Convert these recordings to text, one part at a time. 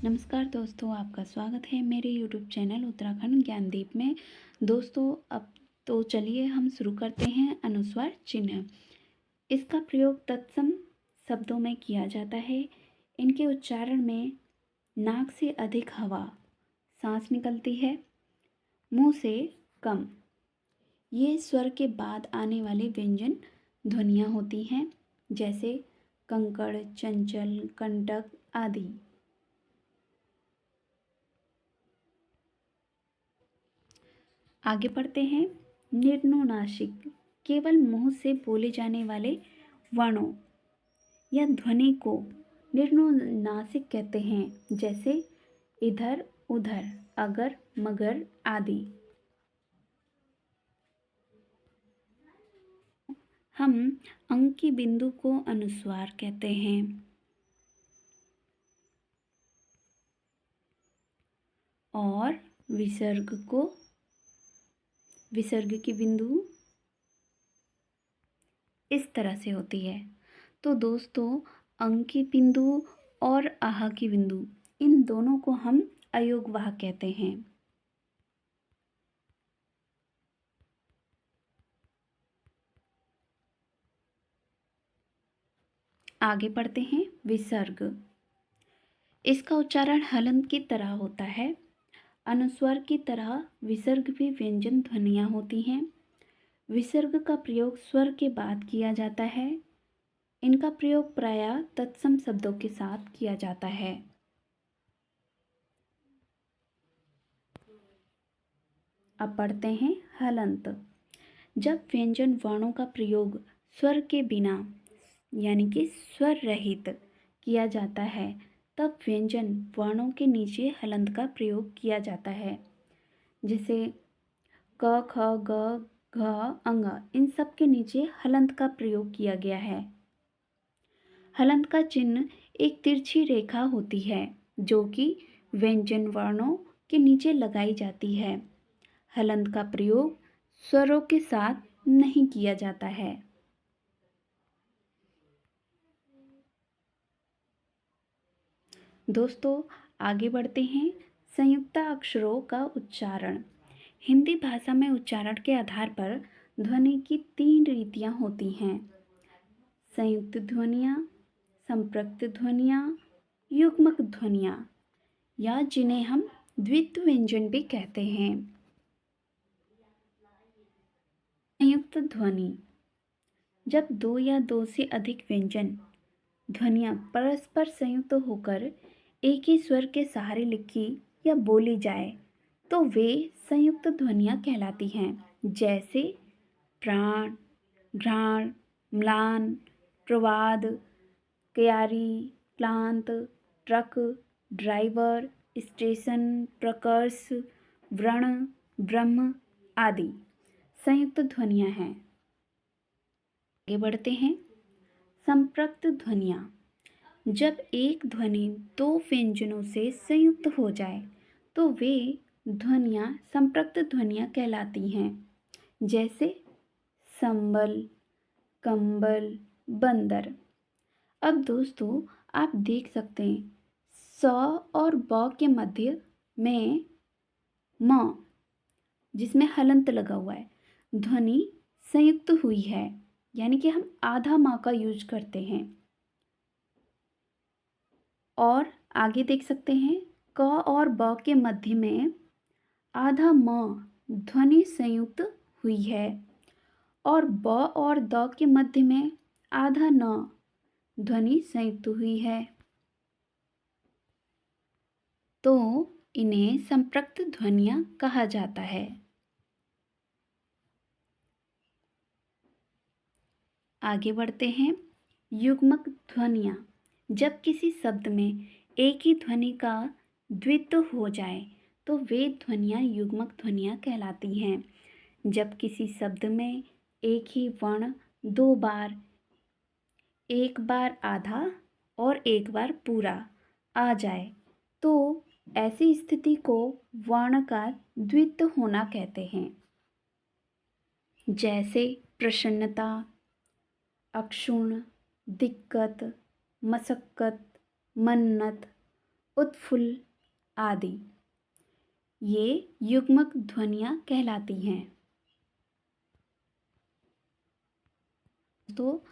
नमस्कार दोस्तों, आपका स्वागत है मेरे यूट्यूब चैनल उत्तराखंड ज्ञानदीप में। दोस्तों, अब तो चलिए हम शुरू करते हैं अनुस्वार चिन्ह। इसका प्रयोग तत्सम शब्दों में किया जाता है। इनके उच्चारण में नाक से अधिक हवा सांस निकलती है, मुंह से कम। ये स्वर के बाद आने वाले व्यंजन ध्वनियाँ होती हैं, जैसे कंकड़, चंचल, कंटक आदि। आगे पढ़ते हैं। निर्नुनासिक केवल मुंह से बोले जाने वाले वर्णों या ध्वनि को निर्नुनासिक कहते हैं, जैसे इधर, उधर, अगर, मगर आदि। हम अंक की बिंदु को अनुस्वार कहते हैं और विसर्ग की बिंदु इस तरह से होती है। तो दोस्तों, अंक की बिंदु और आहा की बिंदु, इन दोनों को हम अयोगवाह कहते हैं। आगे पढ़ते हैं। विसर्ग, इसका उच्चारण हलंत की तरह होता है। अनुस्वार की तरह विसर्ग भी व्यंजन ध्वनियाँ होती हैं। विसर्ग का प्रयोग स्वर के बाद किया जाता है। इनका प्रयोग प्रायः तत्सम शब्दों के साथ किया जाता है। अब पढ़ते हैं हलंत। जब व्यंजन वर्णों का प्रयोग स्वर के बिना यानी कि स्वर रहित किया जाता है, तब व्यंजन वर्णों के नीचे हलंत का प्रयोग किया जाता है। जैसे क, ख, ग, घ, अंग, इन सब के नीचे हलंत का प्रयोग किया गया है। हलंत का चिन्ह एक तिरछी रेखा होती है, जो कि व्यंजन वर्णों के नीचे लगाई जाती है। हलंत का प्रयोग स्वरों के साथ नहीं किया जाता है। दोस्तों, आगे बढ़ते हैं। संयुक्त अक्षरों का उच्चारण। हिंदी भाषा में उच्चारण के आधार पर ध्वनि की 3 रीतियाँ होती हैं: संयुक्त ध्वनियाँ, संपृक्त ध्वनियाँ, युग्मक ध्वनियाँ, या जिन्हें हम द्वित्व व्यंजन भी कहते हैं। संयुक्त ध्वनि, जब दो या दो से अधिक व्यंजन ध्वनियाँ परस्पर संयुक्त होकर एक ही स्वर के सहारे लिखी या बोली जाए, तो वे संयुक्त ध्वनियाँ कहलाती हैं। जैसे प्राण, घ्राण, म्लान, प्रवाद, क्यारी, क्लांत, ट्रक, ड्राइवर, स्टेशन, प्रकर्ष, व्रण, ब्रह्म आदि संयुक्त ध्वनियाँ हैं। आगे बढ़ते हैं। संपृक्त ध्वनियाँ, जब एक ध्वनि दो व्यंजनों से संयुक्त हो जाए, तो वे ध्वनियाँ संपृक्त ध्वनियाँ कहलाती हैं। जैसे संबल, कंबल, बंदर। अब दोस्तों, आप देख सकते हैं, स और ब के मध्य में म, जिसमें हलंत लगा हुआ है, ध्वनि संयुक्त हुई है, यानी कि हम आधा माँ का यूज करते हैं। और आगे देख सकते हैं, क और ब के मध्य में आधा म ध्वनि संयुक्त हुई है, और ब और द के मध्य में आधा न ध्वनि संयुक्त हुई है। तो इन्हें संपृक्त ध्वनियाँ कहा जाता है। आगे बढ़ते हैं। युग्मक ध्वनियाँ, जब किसी शब्द में एक ही ध्वनि का द्वित्व हो जाए, तो वे ध्वनियाँ युग्मक ध्वनियाँ कहलाती हैं। जब किसी शब्द में एक ही वर्ण दो बार, एक बार आधा और एक बार पूरा आ जाए, तो ऐसी स्थिति को वर्ण का द्वित्व होना कहते हैं। जैसे प्रसन्नता, अक्षुण्ण, दिक्कत, मशक्कत, मन्नत, उत्फुल्ल आदि ये युग्मक ध्वनियाँ कहलाती हैं। तो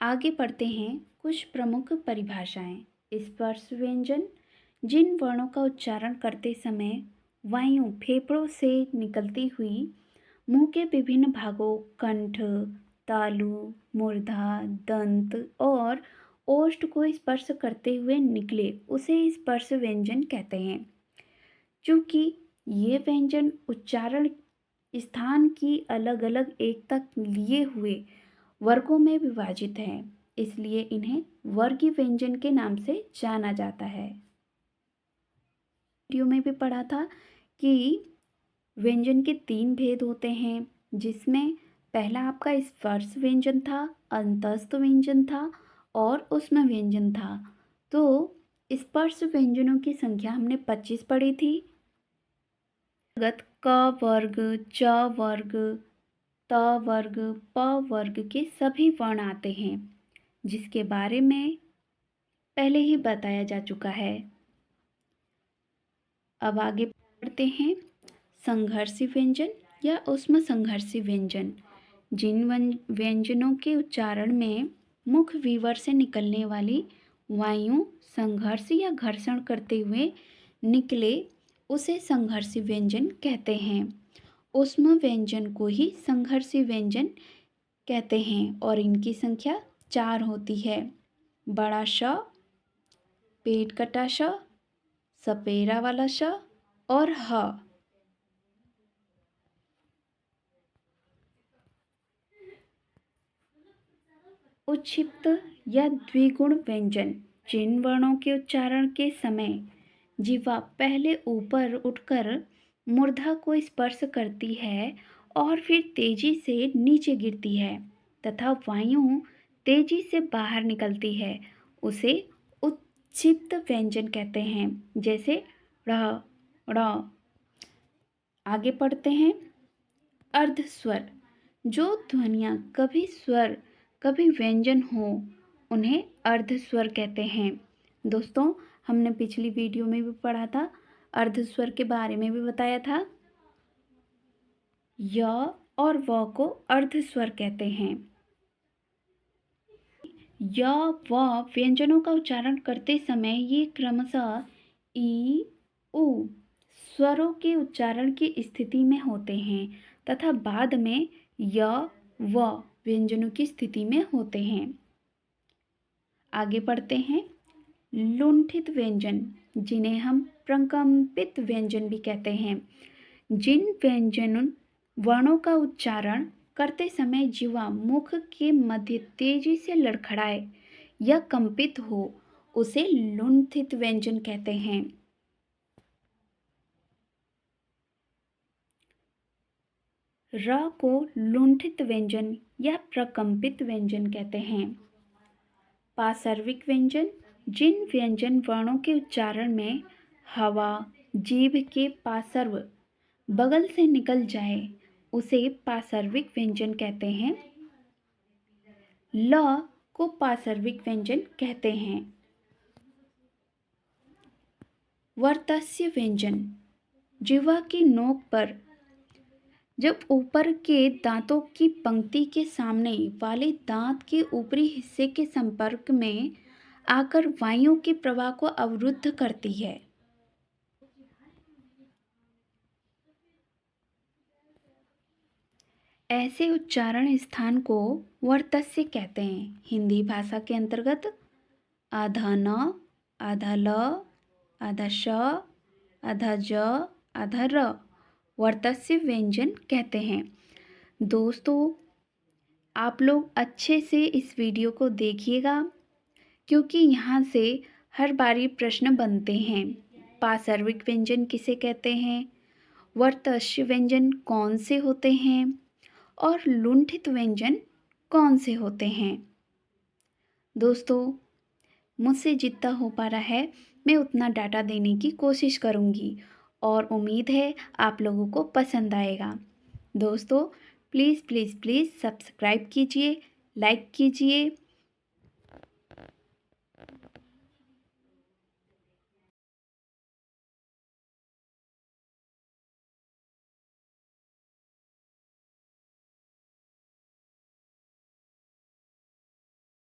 आगे पढ़ते हैं कुछ प्रमुख परिभाषाएं। स्पर्श व्यंजन जिन वर्णों का उच्चारण करते समय वायु फेफड़ों से निकलती हुई मुंह के विभिन्न भागों कंठ, तालु, मूर्धा, दंत और ओष्ठ को स्पर्श करते हुए निकले उसे स्पर्श व्यंजन कहते हैं। चूंकि ये व्यंजन उच्चारण स्थान की अलग अलग एकता लिए हुए वर्गों में विभाजित हैं, इसलिए इन्हें वर्गीय व्यंजन के नाम से जाना जाता है। वीडियो में भी पढ़ा था कि व्यंजन के 3 भेद होते हैं, जिसमें पहला आपका स्पर्श व्यंजन था, अंतस्थ व्यंजन था और ऊष्म व्यंजन था। तो स्पर्श व्यंजनों की संख्या हमने 25 पढ़ी थी। क वर्ग, च वर्ग, त वर्ग, प वर्ग के सभी वर्ण आते हैं, जिसके बारे में पहले ही बताया जा चुका है। अब आगे पढ़ते हैं संघर्षी व्यंजन या ऊष्म संघर्षी व्यंजन। जिन व्यंजनों के उच्चारण में मुख विवर से निकलने वाली वायु संघर्ष या घर्षण करते हुए निकले उसे संघर्षी व्यंजन कहते हैं। ऊष्म व्यंजन को ही संघर्षी व्यंजन कहते हैं और इनकी संख्या 4 होती है। बड़ा श, पेट कटा श, सपेरा वाला श और ह। उच्छिप्त या द्विगुण व्यंजन जिन वर्णों के उच्चारण के समय जिह्वा पहले ऊपर उठकर मूर्धा को स्पर्श करती है और फिर तेजी से नीचे गिरती है तथा वायु तेजी से बाहर निकलती है, उसे उच्छिप्त व्यंजन कहते हैं। जैसे ड़, ड़। आगे पढ़ते हैं अर्ध स्वर। जो ध्वनियाँ कभी स्वर कभी व्यंजन हो उन्हें अर्ध स्वर कहते हैं। दोस्तों, हमने पिछली वीडियो में भी पढ़ा था, अर्ध स्वर के बारे में भी बताया था। य और व को अर्ध स्वर कहते हैं। य व व्यंजनों का उच्चारण करते समय ये क्रमशः ई उ स्वरों के उच्चारण की स्थिति में होते हैं तथा बाद में य व व्यंजनों की स्थिति में होते हैं। आगे पढ़ते हैं लुंठित व्यंजन, जिन्हें हम प्रकंपित व्यंजन भी कहते हैं। जिन व्यंजन वर्णों का उच्चारण करते समय जिह्वा मुख के मध्य तेजी से लड़खड़ाए या कंपित हो उसे लुंठित व्यंजन कहते हैं। र को लुंठित व्यंजन या प्रकंपित व्यंजन कहते हैं। पार्श्विक व्यंजन जिन व्यंजन वर्णों के उच्चारण में हवा जीभ के पार्श्व बगल से निकल जाए उसे पार्श्विक व्यंजन कहते हैं। ल को पार्श्विक व्यंजन कहते हैं। वर्तस्य व्यंजन जिह्वा की नोक पर जब ऊपर के दांतों की पंक्ति के सामने वाले दांत के ऊपरी हिस्से के संपर्क में आकर वायु के प्रवाह को अवरुद्ध करती है। ऐसे उच्चारण स्थान को वर्तस्य कहते हैं। हिंदी भाषा के अंतर्गत आधा न, आधा ल, आधा श, आधा ज, आधा र वर्तस्य व्यंजन कहते हैं। दोस्तों, आप लोग अच्छे से इस वीडियो को देखिएगा क्योंकि यहाँ से हर बारी प्रश्न बनते हैं। पार्श्विक व्यंजन किसे कहते हैं, वर्तस्य व्यंजन कौन से होते हैं और लुंठित व्यंजन कौन से होते हैं। दोस्तों, मुझसे जितना हो पा रहा है मैं उतना डाटा देने की कोशिश करूँगी और उम्मीद है आप लोगों को पसंद आएगा। दोस्तों, प्लीज़ प्लीज़ प्लीज़ सब्सक्राइब कीजिए, लाइक कीजिए